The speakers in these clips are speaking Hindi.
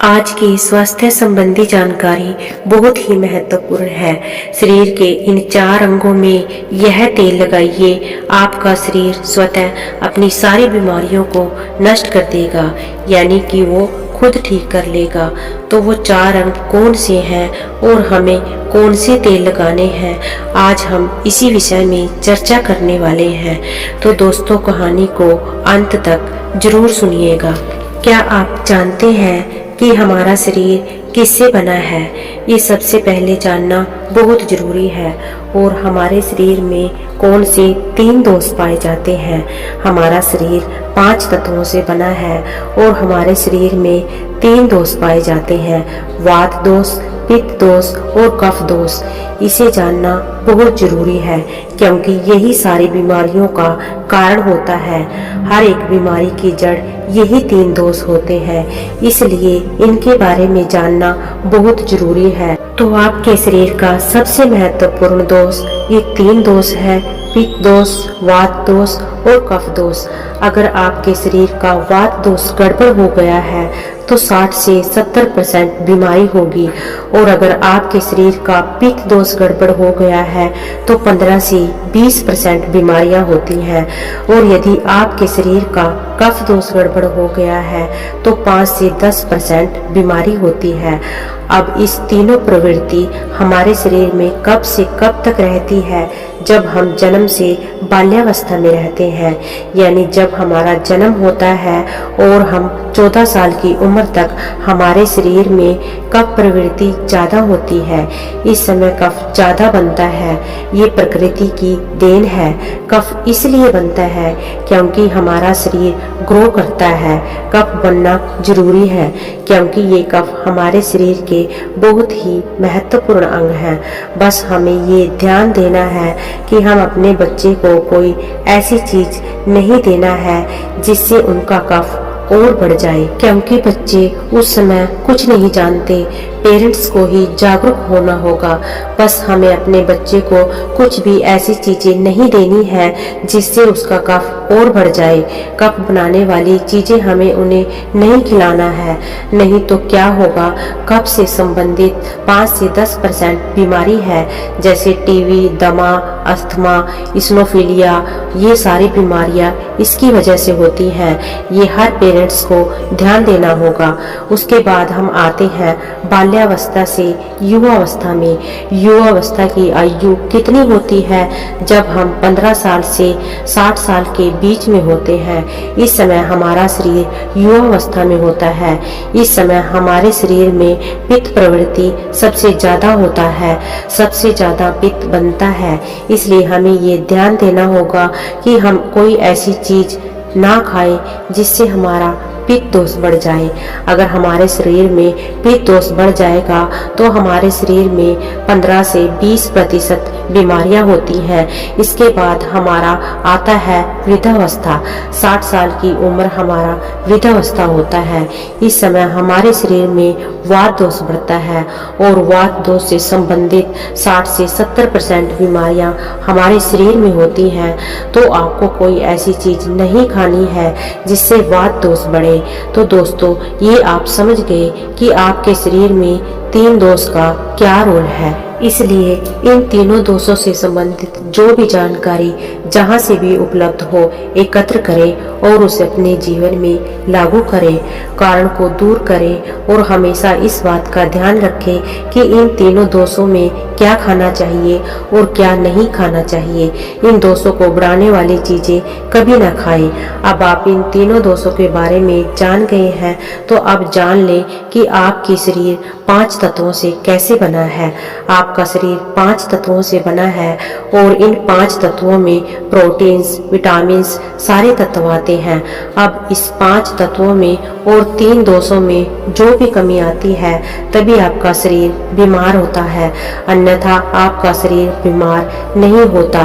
आज की स्वास्थ्य संबंधी जानकारी बहुत ही महत्वपूर्ण है। शरीर के इन 4 अंगों में यह तेल लगाइए, आपका शरीर स्वतः अपनी सारी बीमारियों को नष्ट कर देगा, यानी कि वो खुद ठीक कर लेगा। तो वो 4 अंग कौन से हैं और हमें कौन से तेल लगाने हैं, आज हम इसी विषय में चर्चा करने वाले हैं। तो दोस्तों, कहानी को अंत तक जरूर सुनिएगा। क्या आप जानते हैं कि हमारा शरीर किससे बना है? ये सबसे पहले जानना बहुत जरूरी है। और हमारे शरीर में कौन से 3 दोष पाए जाते हैं? हमारा शरीर 5 तत्वों से बना है और हमारे शरीर में 3 दोष पाए जाते हैं, वात दोष, पित्त दोष और कफ दोष। इसे जानना बहुत जरूरी है क्योंकि यही सारी बीमारियों का कारण होता है। हर एक बीमारी की जड़ यही 3 दोष होते हैं, इसलिए इनके बारे में जानना बहुत जरूरी है। तो आपके शरीर का सबसे महत्वपूर्ण दोष ये 3 दोष है, पित्त दोष, वात दोष और कफ दोष। अगर आपके शरीर का वात दोष गड़बड़ हो गया है तो 60 से 70% बीमारी होगी, और अगर आपके शरीर का पित्त दोष गड़बड़ हो गया है तो 15 से 20% बीमारियां होती हैं, और यदि आपके शरीर का कफ दोष गड़बड़ हो गया है तो 5 से 10% बीमारी होती है। अब इस तीनों प्रवृत्ति हमारे शरीर में कब से कब तक रहती है? जब हम जन्म से बाल्यावस्था में रहते हैं, यानी जब हमारा जन्म होता है और हम 14 साल की उम्र तक हमारे शरीर में कफ प्रवृत्ति ज्यादा होती है। इस समय कफ ज्यादा बनता है, ये प्रकृति की देन है। कफ इसलिए बनता है क्योंकि हमारा शरीर ग्रो करता है। कफ बनना जरूरी है क्योंकि ये कफ हमारे शरीर के बहुत ही महत्वपूर्ण अंग हैं। बस हमें ये ध्यान देना है कि हम अपने बच्चे को कोई ऐसी चीज नहीं देना है जिससे उनका कफ और बढ़ जाए, क्योंकि बच्चे उस समय कुछ नहीं जानते। पेरेंट्स को ही जागरूक होना होगा। बस हमें अपने बच्चे को कुछ भी ऐसी चीजें नहीं देनी है जिससे उसका कफ और बढ़ जाए। कफ बनाने वाली चीजें हमें उन्हें नहीं खिलाना है, नहीं तो क्या होगा, कफ से संबंधित 5 से 10% बीमारी है, जैसे टीबी, दमा, अस्थमा, इस्नोफिलिया। ये सारी बीमारियां इसकी वजह से होती हैं। ये हर पेरेंट्स को ध्यान देना होगा। उसके बाद हम आते हैं बाल्यावस्था से युवावस्था में। युवावस्था की आयु कितनी होती है? जब हम 15 साल से 60 साल के बीच में होते हैं। इस समय हमारा शरीर युवावस्था में होता है। इस समय हमारे शरीर में पित्त प्रवृत्ति सबसे ज्यादा होता है, सबसे ज्यादा पित्त बनता है। इसलिए हमें ये ध्यान देना होगा कि हम कोई ऐसी चीज ना खाएं जिससे हमारा पित्त दोष बढ़ जाए। अगर हमारे शरीर में पित्त दोष बढ़ जाएगा तो हमारे शरीर में 15 से 20% बीमारियां होती हैं। इसके बाद हमारा आता है वृद्धावस्था। 60 साल की उम्र हमारा वृद्धावस्था होता है। इस समय हमारे शरीर में वात दोष बढ़ता है और वात दोष से संबंधित 60 से 70% बीमारियां हमारे शरीर में होती हैं। तो आपको कोई ऐसी चीज नहीं खानी है जिससे वात दोष बढ़े। तो दोस्तों, ये आप समझ गए कि आपके शरीर में 3 दोष का क्या रोल है। इसलिए इन तीनों दोषों से संबंधित जो भी जानकारी जहां से भी उपलब्ध हो, एकत्र करें और उसे अपने जीवन में लागू करें, कारण को दूर करें, और हमेशा इस बात का ध्यान रखें कि इन तीनों दोषों में क्या खाना चाहिए और क्या नहीं खाना चाहिए। इन दोषों को बढ़ाने वाली चीजें कभी ना खाएं। अब आप इन तीनों दोषों के बारे में जान गए हैं, तो अब जान लें कि आपकी शरीर 5 तत्वों से कैसे बना है। आपका शरीर 5 तत्वों से बना है और इन 5 तत्वों में प्रोटीन्स, विटामिन्स सारे तत्व आते हैं। अब इस 5 तत्वों में और 3 दोषों में जो भी कमी आती है तभी आपका शरीर बीमार होता है, अन्यथा आपका शरीर बीमार नहीं होता।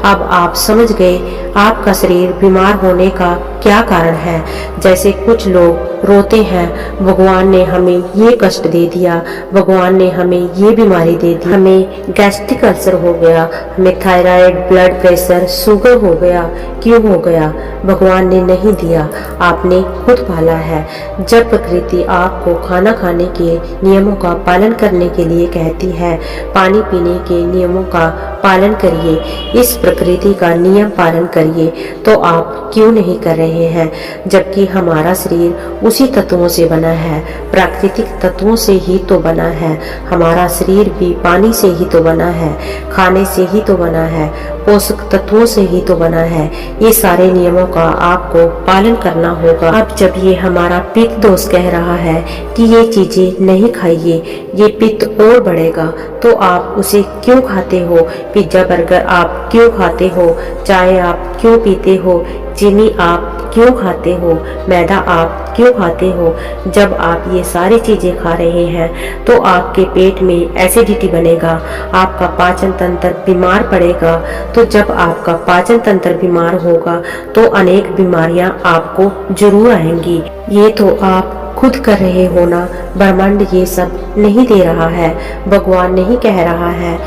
अब आप समझ गए आपका शरीर बीमार होने का क्या कारण है। जैसे कुछ लोग रोते हैं, भगवान ने हमें ये कष्ट दे दिया, भगवान ने हमें ये बीमारी दे दी, हमें गैस्ट्रिक अल्सर हो गया, हमें थायराइड, ब्लड प्रेशर, शुगर हो गया। क्यों हो गया? भगवान ने नहीं दिया, आपने खुद पाला है। जब प्रकृति आपको खाना खाने के नियमों का पालन करने के लिए कहती है, पानी पीने के नियमों का पालन करिए, इस प्रकृति का नियम पालन करिए, तो आप क्यों नहीं कर रहे हैं? जबकि हमारा शरीर उसी तत्वों से बना है, प्राकृतिक तत्वों से ही तो बना है। हमारा शरीर भी पानी से ही तो बना है, खाने से ही तो बना है, पोषक तत्वों से ही तो बना है। ये सारे नियमों का आपको पालन करना होगा। अब जब ये हमारा पित्त दोष कह रहा है कि ये चीजें नहीं खाइए, ये पित्त और बढ़ेगा, तो आप उसे क्यों खाते हो? पिज्जा बर्गर आप क्यों खाते हो? चाय आप क्यों पीते हो? चीनी आप क्यों खाते हो? मैदा आप क्यों खाते हो? जब आप ये सारी चीजें खा रहे हैं तो आपके पेट में एसिडिटी बनेगा, आपका पाचन तंत्र बीमार पड़ेगा। तो जब आपका पाचन तंत्र बीमार होगा तो अनेक बीमारियां आपको जरूर आएंगी। ये तो आप खुद कर रहे हो ना, ब्रह्मांड ये सब नहीं दे रहा है, भगवान नहीं कह रहा है।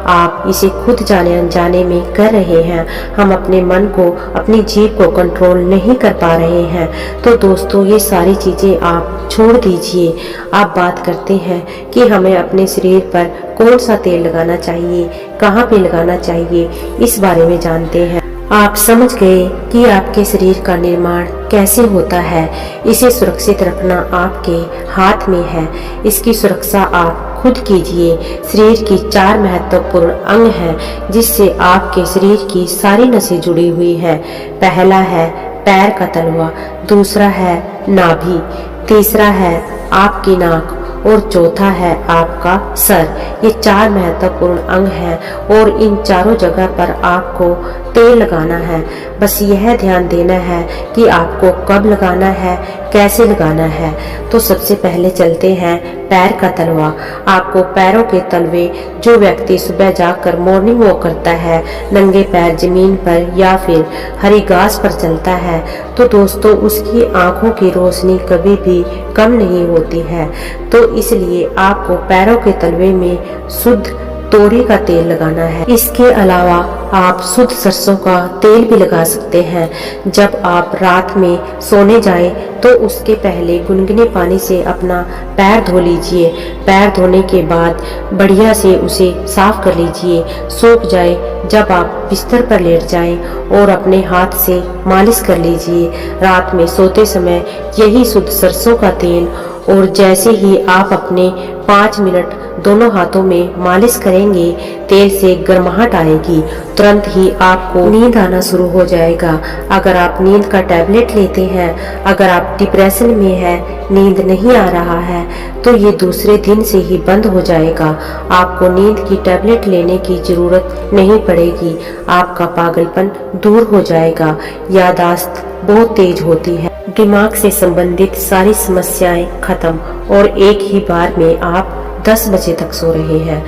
आप इसे खुद जाने अनजाने में कर रहे हैं। हम अपने मन को, अपनी जीभ को कंट्रोल नहीं कर पा रहे हैं। तो दोस्तों, ये सारी चीजें आप छोड़ दीजिए। आप बात करते हैं कि हमें अपने शरीर पर कौन सा तेल लगाना चाहिए, कहाँ पे लगाना चाहिए, इस बारे में जानते हैं। आप समझ गए कि आपके शरीर का निर्माण कैसे होता है। इसे सुरक्षित रखना आपके हाथ में है। इसकी सुरक्षा आप खुद कीजिए। शरीर की 4 महत्वपूर्ण अंग हैं जिससे आपके शरीर की सारी नसें जुड़ी हुई है। पहला है पैर का तलवा, दूसरा है नाभि, तीसरा है आपकी नाक और चौथा है आपका सर। ये 4 महत्वपूर्ण अंग हैं और इन चारों जगह पर आपको तेल लगाना है। बस यह ध्यान देना है कि आपको कब लगाना है, कैसे लगाना है। तो सबसे पहले चलते हैं पैर का तलवा। आपको पैरों के तलवे, जो व्यक्ति सुबह जाकर मॉर्निंग वॉक करता है, नंगे पैर जमीन पर या फिर हरी घास पर चलता है, तो दोस्तों उसकी आंखों की रोशनी कभी भी कम नहीं होती है। तो इसलिए आपको पैरों के तलवे में शुद्ध तोरी का तेल लगाना है। इसके अलावा आप शुद्ध सरसों का तेल भी लगा सकते हैं। जब आप रात में सोने जाएं तो उसके पहले गुनगुने पानी से अपना पैर धो लीजिए। पैर धोने के बाद बढ़िया से उसे साफ कर लीजिए, सूख जाए। जब आप बिस्तर पर लेट जाएं और अपने हाथ से मालिश कर लीजिए। रात में सोते समय यही शुद्ध सरसों का तेल, और जैसे ही आप अपने 5 मिनट दोनों हाथों में मालिश करेंगे, तेल से गर्माहट आएगी, तुरंत ही आपको नींद आना शुरू हो जाएगा। अगर आप नींद का टैबलेट लेते हैं, अगर आप डिप्रेशन में है, नींद नहीं आ रहा है, तो ये दूसरे दिन से ही बंद हो जाएगा। आपको नींद की टैबलेट लेने की जरूरत नहीं पड़ेगी। आपका पागलपन दूर हो जाएगा। याददाश्त बहुत तेज होती है, दिमाग से संबंधित सारी समस्याएं खत्म, और एक ही बार में आप 10 बजे तक सो रहे हैं।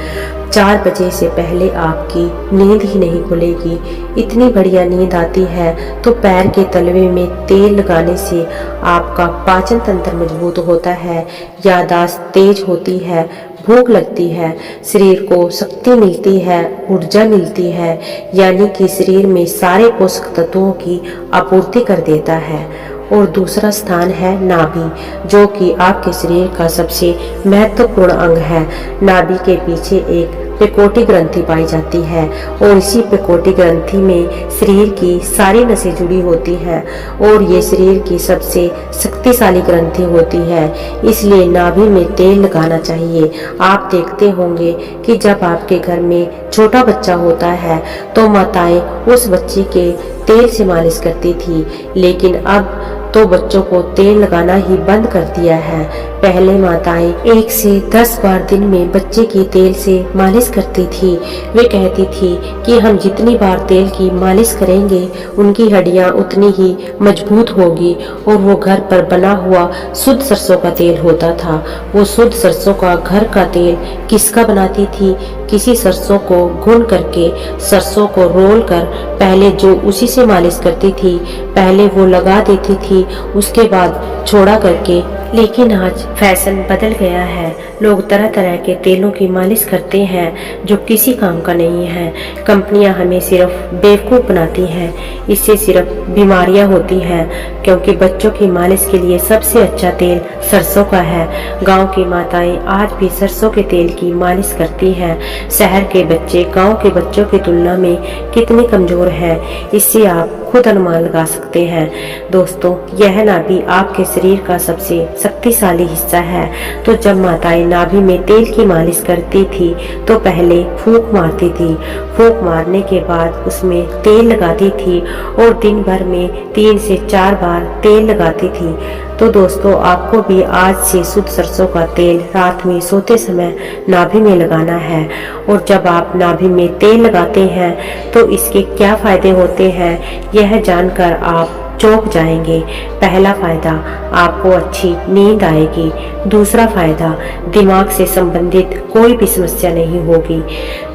4 बजे से पहले आपकी नींद ही नहीं खुलेगी। इतनी बढ़िया नींद आती है। तो पैर के तलवे में तेल लगाने से आपका पाचन तंत्र मजबूत होता है, याददाश्त तेज होती है, भूख लगती है, शरीर को शक्ति मिलती है, ऊर्जा मिलती है, यानी कि शरीर में सारे पोषक तत्वों की आपूर्ति कर देता है। और दूसरा स्थान है नाभि, जो कि आपके शरीर का सबसे महत्वपूर्ण अंग है। नाभि के पीछे एक पेकोटी ग्रंथि पाई जाती है, और इसी पेकोटी ग्रंथि में शरीर की सारी नसें जुड़ी होती हैं, और ये शरीर की सबसे शक्तिशाली ग्रंथि होती है। इसलिए नाभि में तेल लगाना चाहिए। आप देखते होंगे कि जब आपके घर में छोटा बच्चा होता है तो माताएं उस बच्चे के तेल से मालिश करती थी, लेकिन अब तो बच्चों को तेल लगाना ही बंद कर दिया है। पहले माताएं 1 से 10 बार दिन में बच्चे की तेल से मालिश करती थी। वे कहती थी कि हम जितनी बार तेल की मालिश करेंगे उनकी हड्डियां उतनी ही मजबूत होगी। और वो घर पर बना हुआ शुद्ध सरसों का तेल होता था। वो शुद्ध सरसों का घर का तेल किसका बनाती थी? किसी सरसों को भून करके, सरसों को रोल कर पहले जो उसी से मालिश करती थी, पहले वो लगा देती थी, उसके बाद छोड़ा करके लेकिन आज फैशन बदल गया है। लोग तरह तरह के तेलों की मालिश करते हैं जो किसी काम का नहीं है। कंपनियां हमें सिर्फ बेवकूफ़ बनाती हैं, इससे सिर्फ बीमारियां होती हैं, क्योंकि बच्चों की मालिश के लिए सबसे अच्छा तेल सरसों का है। गांव की माताएं आज भी सरसों के तेल की मालिश करती हैं। शहर के बच्चे गांव के बच्चों की तुलना में कितने कमज़ोर हैं, इससे आप खुद अनुमान लगा सकते हैं। दोस्तों, यह नाभि आपके शरीर का सबसे शक्तिशाली हिस्सा है। तो जब माताएं नाभि में तेल की मालिश करती थी तो पहले फूंक मारती थी। फूंक मारने के बाद उसमें तेल लगाती थी और दिन भर में 3 से 4 बार तेल लगाती थी। तो दोस्तों, आपको भी आज से शुद्ध सरसों का तेल रात में सोते समय नाभि में लगाना है। और जब आप नाभि में तेल लगाते हैं तो इसके क्या फायदे होते हैं, यह जानकर आप चौंक जाएंगे। पहला फायदा, आपको अच्छी नींद आएगी। दूसरा फायदा, दिमाग से संबंधित कोई भी समस्या नहीं होगी।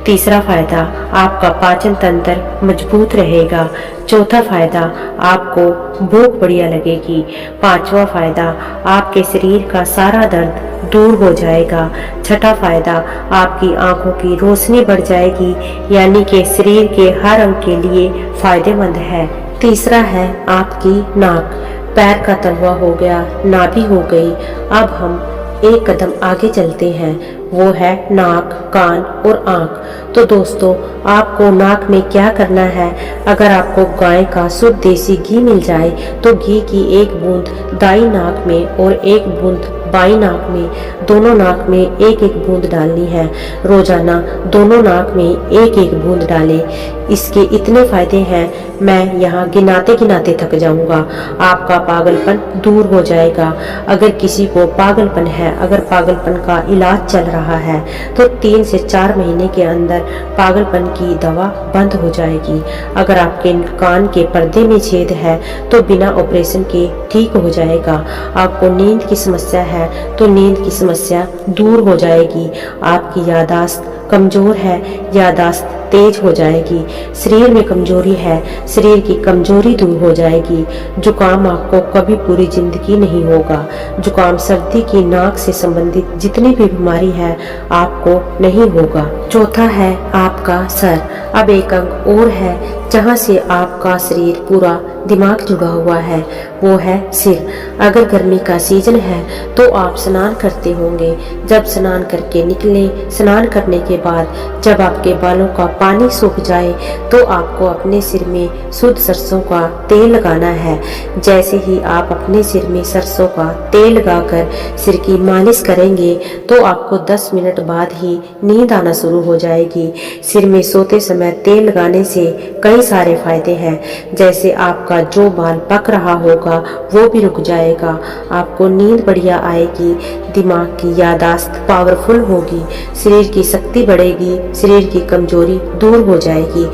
तीसरा फायदा, आपका पाचन तंत्र मजबूत रहेगा। चौथा फायदा, आपको भूख बढ़िया लगेगी। पांचवा फायदा, आपके शरीर का सारा दर्द दूर हो जाएगा। छठा फायदा, आपकी आंखों की रोशनी बढ़ जाएगी, यानी कि शरीर के हर अंग के लिए फायदेमंद है। तीसरा है आपकी नाक। पैर का तलवा हो गया, नाभि हो गई। अब हम एक कदम आगे चलते हैं, वो है नाक, कान और आँख। तो दोस्तों, आपको नाक में क्या करना है, अगर आपको गाय का शुद्ध देसी घी मिल जाए तो घी की एक बूंद दाई नाक में और एक बूंद बाई नाक में, दोनों नाक में एक एक बूंद डालनी है। रोजाना दोनों नाक में एक एक बूंद डालें। इसके इतने फायदे हैं, मैं यहाँ गिनाते गिनाते थक जाऊंगा। आपका पागलपन दूर हो जाएगा। अगर किसी को पागलपन है, अगर पागलपन का इलाज चल रहा है तो 3 से 4 महीने के अंदर पागलपन की दवा बंद हो जाएगी। अगर आपके कान के पर्दे में छेद है तो बिना ऑपरेशन के ठीक हो जाएगा। आपको नींद की समस्या है तो नींद की समस्या दूर हो जाएगी। आपकी याददाश्त कमजोर है, याददाश्त तेज हो जाएगी। शरीर में कमजोरी है, शरीर की कमजोरी दूर हो जाएगी। जुकाम आपको कभी पूरी जिंदगी नहीं होगा। जुकाम सर्दी की नाक से संबंधित जितनी भी बीमारी है आपको नहीं होगा। चौथा है आपका सर। अब एक अंग और है जहाँ से आपका शरीर पूरा दिमाग जुड़ा हुआ है, वो है सिर। अगर गर्मी का सीजन है तो आप स्नान करते होंगे। जब स्नान करके निकले, स्नान करने के बाद जब आपके बालों का पानी सूख जाए तो आपको अपने सिर में शुद्ध सरसों का तेल लगाना है। जैसे ही आप अपने सिर में सरसों का तेल लगाकर सिर की मालिश करेंगे तो आपको 10 मिनट बाद ही नींद आना शुरू हो जाएगी। सिर में सोते समय तेल लगाने से कई सारे फायदे हैं, जैसे आपका जो बाल पक रहा होगा वो भी रुक जाएगा। आपको नींद बढ़िया आएगी, दिमाग की याददाश्त पावरफुल होगी, शरीर की शक्ति बढ़ेगी, शरीर की कमजोरी दूर हो जाएगी,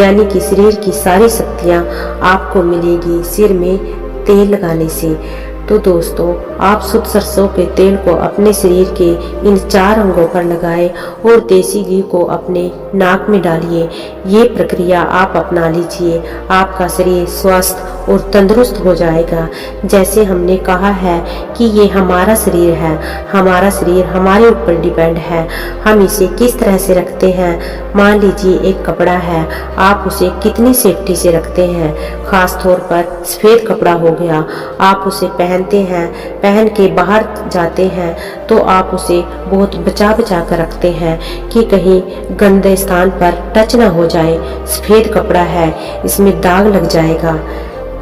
यानी कि शरीर की सारी शक्तियाँ आपको मिलेगी सिर में तेल लगाने से। तो दोस्तों, आप शुद्ध सरसों के तेल को अपने शरीर के इन 4 अंगों पर लगाएं और देसी घी को अपने नाक में डालिए। ये प्रक्रिया आप अपना लीजिए, आपका शरीर स्वस्थ और तंदुरुस्त हो जाएगा। जैसे हमने कहा है कि ये हमारा शरीर है, हमारा शरीर हमारे ऊपर डिपेंड है, हम इसे किस तरह से रखते हैं। मान लीजिए एक कपड़ा है, आप उसे कितनी सेफ्टी से रखते हैं। खास तौर पर सफ़ेद कपड़ा हो गया, आप उसे पहनते हैं, पहन के बाहर जाते हैं तो आप उसे बहुत बचा बचा कर रखते हैं कि कहीं गंदे स्थान पर टच ना हो जाए। सफ़ेद कपड़ा है, इसमें दाग लग जाएगा।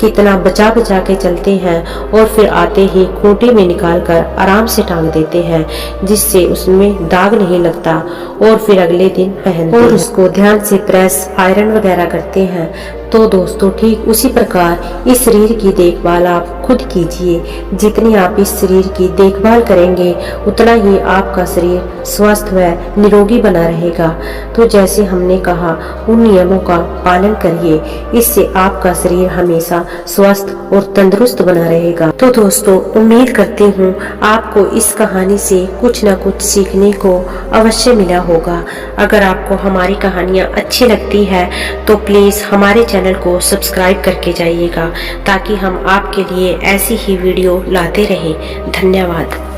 कितना बचा बचा के चलते हैं और फिर आते ही खूंटी में निकालकर आराम से टांग देते हैं, जिससे उसमें दाग नहीं लगता और फिर अगले दिन पहनते और उसको ध्यान से प्रेस आयरन वगैरह करते हैं। तो दोस्तों, ठीक उसी प्रकार इस शरीर की देखभाल आप खुद कीजिए। जितनी आप इस शरीर की देखभाल करेंगे उतना ही आपका शरीर स्वस्थ व निरोगी बना रहेगा। तो जैसे हमने कहा, उन नियमों का पालन करिए, इससे आपका शरीर हमेशा स्वस्थ और तंदुरुस्त बना रहेगा। तो दोस्तों, उम्मीद करती हूँ आपको इस कहानी से कुछ न कुछ सीखने को अवश्य मिला होगा। अगर आपको हमारी कहानियाँ अच्छी लगती है तो प्लीज हमारे चैनल को सब्सक्राइब करके जाइएगा ताकि हम आपके लिए ऐसी ही वीडियो लाते रहें। धन्यवाद।